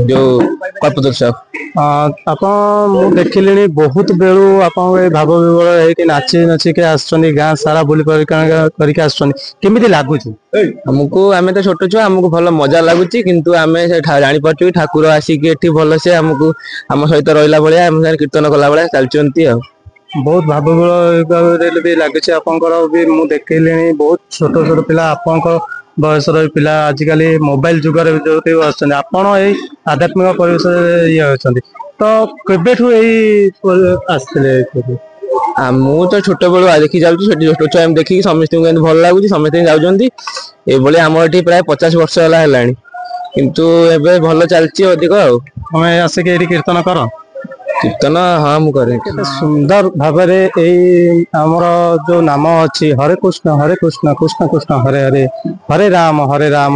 जो कल्पतरु आप देखिले बहुत बेलू आप भाव विवल नाची नाचिक आसुँच गाँ सारा बुली करके आसमी लगुच हमको आम तो छोट छुआ आमको भल मजा लगुच किंतु आम जापार ठाकुर आसिक भल से आमको आम सहित रहा भाया आम कीर्तन कला भाया चलती बहुत भाव विवल भी लगुच आपंकर भी मुझे देखिली बहुत छोट छोट पिला आपंकर बयसर पिला आजिकल मोबाइल जुगर जो आपण ये आध्यात्मिक परिवेश ये होती तो केबेठू आसते मु तो छोट बड़ू देखी जाऊँ छोट छुआ देखिए समस्त भल लगुच समस्त जाऊँगी आम ये प्राय 50 वर्ष है किंतु एबे भल चलती अधिक आसिक ये कीर्तन कर कीर्तन हाँ मुझे सुंदर भाव आमर जो नाम अच्छी हरे कृष्ण कृष्ण कृष्ण हरे हरे हरे राम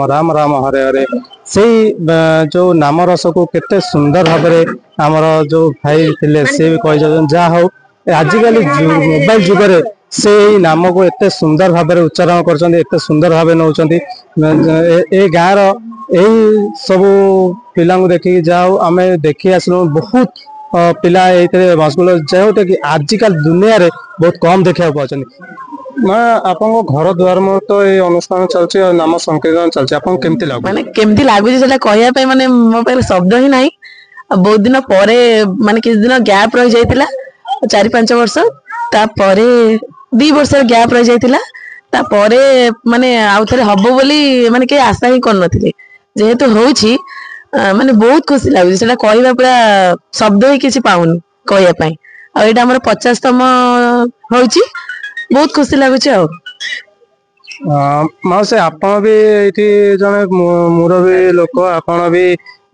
राम राम हरे हरे से जो नाम रस को केते सुंदर भाव आमर जो भाई थे सी भी कही जहा हो आजिकल मोबाइल जुगर से नाम को एत सुंदर भाव उच्चारण कर सुंदर भाव नौ गाँव रही सब पिला देखिए जाओ आम देखी आसलु बहुत पिला मशगुल जेहूटा कि आजिकल दुनिया रे बहुत कम देखा पाचन माँ आप घर द्वार में तो ये अनुष्ठान चलती नाम संकीर्तन चलती आपको केमती लागु माने केमती लागुची सेटा कहया पे माने मो पे शब्द ही नाही बहुत दिन परे माने किस दिन गैप रह जाइतिला 4-5 वर्ष ता परे 2 वर्ष गैप रह जाइतिला ता परे माने आउ थरे हबो बोली माने के आशा ही कर नथिले जेहेतु होउची माने बहुत खुशी लागुची सेटा कहबा पूरा शब्द ही किसी पाउनी कहया पई आ एटा हमर 50तम होउची बहुत खुशी लागुची आ माउसे आपण भी एठी जने मुरबी लोक आपण भी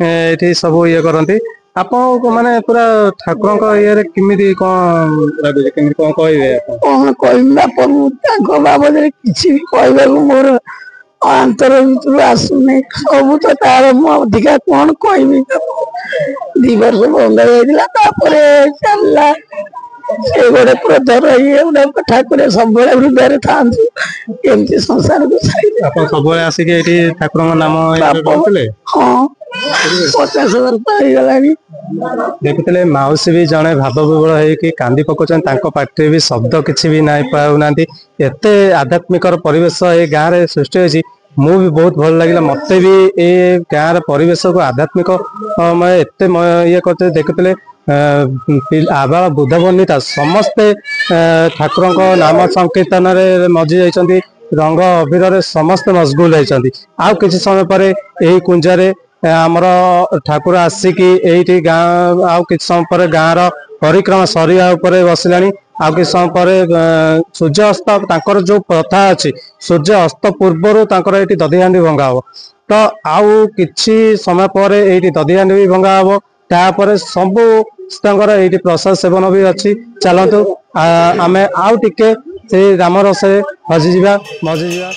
एठी सब ये करंती आपण माने पूरा ठाकुरन ये रे किमिति कोन लागुची किमिति कोन कहबे कोन कहबा पर ताको बाबदरे किछि कहबा मोर अंतर आसुने सब तो तार अधिका कौन कहबी 2 वर्ष बंद हो चलला से गोटे प्रधर ये गोटे ठाकुर सब हृदय था संसार को सब आसिक ठाकुर नाम हाँ 50 वर्ष होगा देखुले माउसी भी जड़े भाव विवल हो कांदी पकाउन पार्टी भी शब्द किसी भी ना पाऊना एत आध्यात्मिक परिवेश ये गाँव में सृष्टि होती मु भी बहुत भल लगे मत भी ये गाँव परिवेश को आध्यात्मिक एत ये करते देखुले आबाल बुद्ध बनिता समस्ते ठाकुर नाम संकीर्तन मजी जाइछन्ति रंग अबीर समस्ते मशगुल होती आउ किसी समय पर यही कुंजरे आमर ठाकुर आसिकी एठी गाँ आउ किसी समय पर गाँव परिक्रमा सरिया बसला आउ किसी समय पर सूर्य अस्त तांकर जो प्रथा अच्छी सूर्य अस्त पूर्वर ये दधी हांडी भंगा हम तो आउ किछि समय पर ये दधी हांडी भी भंगा हम तापर सबू ये प्रसाद सेवन भी अच्छी चलतु आम आउ टिके से राम रस हजिजा मजिजा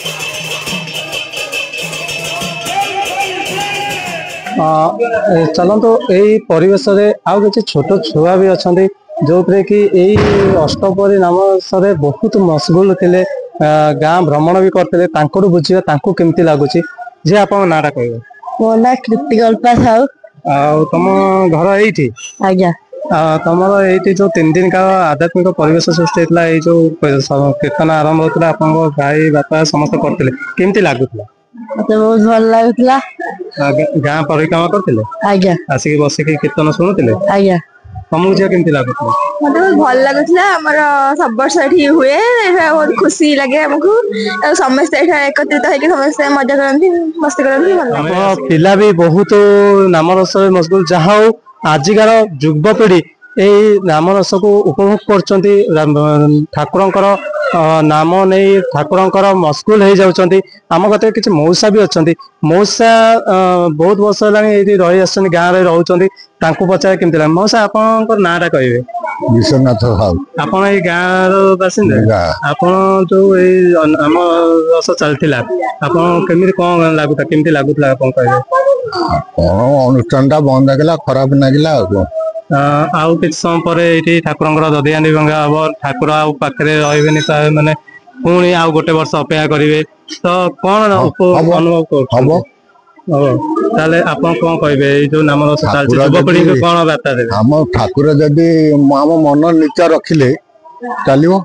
चलतु यही परिवेश आउ किसी छोट छुआ भी अच्छा जो कि यही अष्टपरी नाम सर बहुत मशगुल थे गाँ भ्रमण भी करते बुझा केमती लगुच जी आप नाटा कह मो ना कृतिकल्पा साहू तुम घर यही आज्ञा तुम ये जो 3 दिन का आध्यात्मिक परिवेश सृष्टि होता है जो कीर्तन आरंभ होता आप भाई बापा समस्त करते केमती लगुला मते बहुत भल लागुला गाँ परिक्रमा करते आज्ञा आसिक बसिक कीर्तन शुणुते आज्ञा तुमको झील केमती लगुला मते बहुत भल लागुला हमर सब वर्ष एठी हुए बहुत खुशी लगे हमको समस्त एठा एकत्रित होके समस्त मजा करंती मस्ती करंती पिला भी बहुत नाम रस मशगुल जहाँ हो आजिकार युवपीढ़ी यही नाम रस को उपभोग कर ठाकुर नाम नहीं ठाकुर मस्कुल हो जाउछंती आम कते किछि मौसा भी अछंती मौसा बहुत वर्ष होलानी रही आछंती गाँव रे रहउछंती तांको पचारे केमति लाग मौसा आपनकर नाटा कहबे विश्वनाथ साहू आपण ए गाँव रो बासिंदा आपण जो ए आम रस चलथिला आपण केमिति कोन लागुता केमति लागुतला आपण कहबे अनुष्ठान टा बंद लागला खराब नागिला आउ किछ समय पर एठी ठाकुरंकर दधिहांडी भंगा हबो ठाकुर आउ पाखरे रहबेनी माने पुणी आउ गोटे वर्ष अपेक्षा करिवे तो कोन अनुभव करबो ताले आपण कोन कहबे ए जो नाम रस चलछि युवपीढ़ी को कोन बार्ता देबे हम ठाकुर जदी हम मन नीचा रखिले चलियो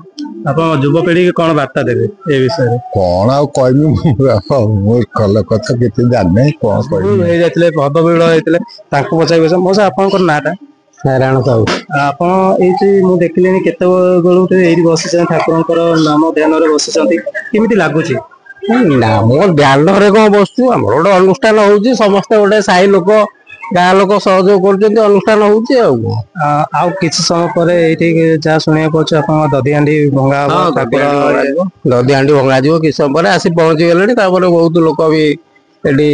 आपण युवपीढ़ी को कोन बार्ता देबे ए विषय कोन आ कहबी मोर कल कथा केते जाने कोन कहबी हे जातले भव बिळ हेतले तांको पचाइबे मोसा आपनकर नाटा नारायण साहू आपण एठी मु देखलिनी केते बेलु एठी बसिछन ठाकुरंकर नाम ध्यान रे बसिछंती केमिति लागुची नाम ध्यान रे कौन बसु आम गोटे अनुष्ठान होउची समस्त गोटे साई लोक गाँ लोक सहयोग कर अनुष्ठान होउची आउ किछि समय पर एठी जा सुनिया पछ आपण दधिहांडी भंगा ठाकुर दधिहांडी भंगा जीव किछि समय पर आसी पहुंची गलेनी तापर बहुत लोक भी एठी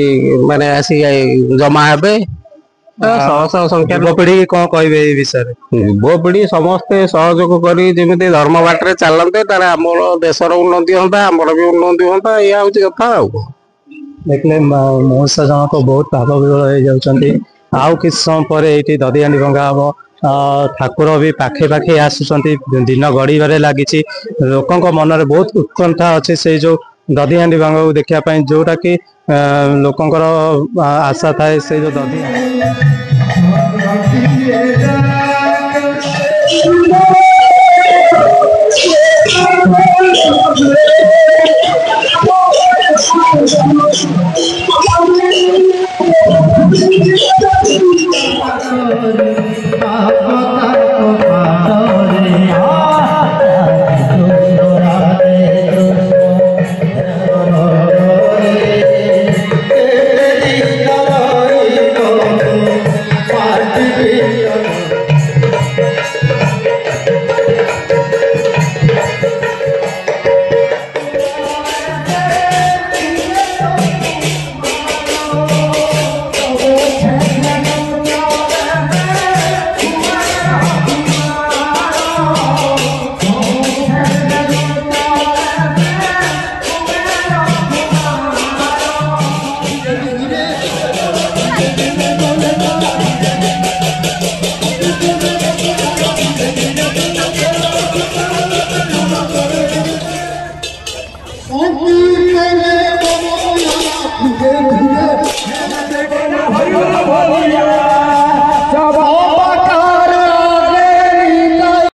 माने आसी जमा हेबे संख्या युवपीढ़ी कौन कहबे ए विषय युवपीढ़ी समस्ते सहयोग करी जेमिति धर्म बाटरे चलते तार आमर देशर उन्नति होता आमर भी उन्नति होता या होची कथा देखले महोत्सव जन तो बहुत भाव विहल हो जाउछंती आउ किछ समय पर एठी दधिहांडी भंगा हबो ठाकुर भी पाखे पाखे आसुछंती दिन गड़ीबारे लागिछि लोकंक मन रे बहुत उत्कंठा अछि से जो दधिहांडी भंगा को देखिया पई जोटा कि लोकंकर आशा थाए से जो दधी